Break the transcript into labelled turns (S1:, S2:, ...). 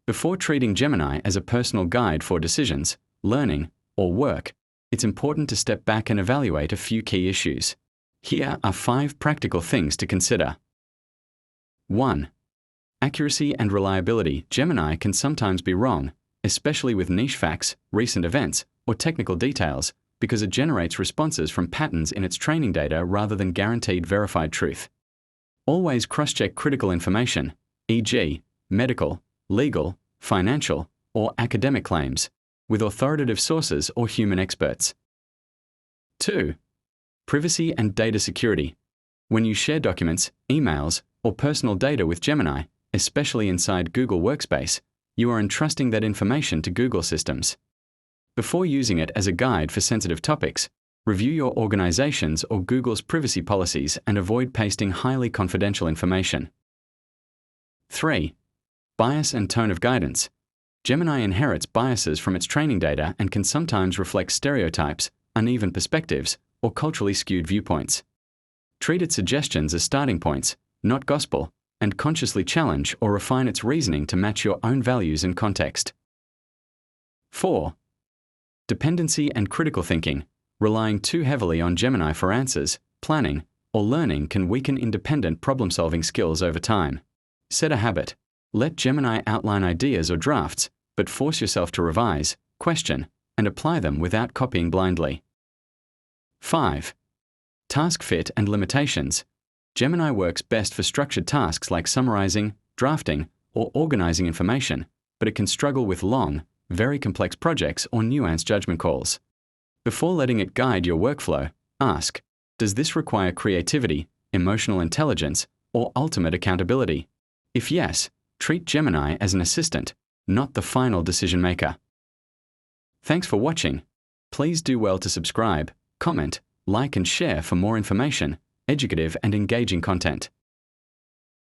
S1: Before treating Gemini as a personal guide for decisions, learning, or work, it's important to step back and evaluate a few key issues. Here are 5 practical things to consider. 1. Accuracy and reliability. Gemini can sometimes be wrong, especially with niche facts, recent events, or technical details, because it generates responses from patterns in its training data rather than guaranteed verified truth. Always cross-check critical information, e.g., medical, legal, financial, or academic claims, with authoritative sources or human experts. 2. Privacy and data security. When you share documents, emails, or personal data with Gemini, especially inside Google Workspace, you are entrusting that information to Google systems. Before using it as a guide for sensitive topics, review your organization's or Google's privacy policies and avoid pasting highly confidential information. 3. Bias and tone of guidance. Gemini inherits biases from its training data and can sometimes reflect stereotypes, uneven perspectives, or culturally skewed viewpoints. Treat its suggestions as starting points, not gospel, and consciously challenge or refine its reasoning to match your own values and context. 4. Dependency and critical thinking. Relying too heavily on Gemini for answers, planning, or learning can weaken independent problem-solving skills over time. Set a habit. Let Gemini outline ideas or drafts, but force yourself to revise, question, and apply them without copying blindly. 5. Task fit and limitations. Gemini works best for structured tasks like summarizing, drafting, or organizing information, but it can struggle with long, very complex projects or nuanced judgment calls. Before letting it guide your workflow, ask, does this require creativity, emotional intelligence, or ultimate accountability? If yes, treat Gemini as an assistant, not the final decision maker. Thanks for watching. Please do well to subscribe, comment, like and share for more information, educative and engaging content.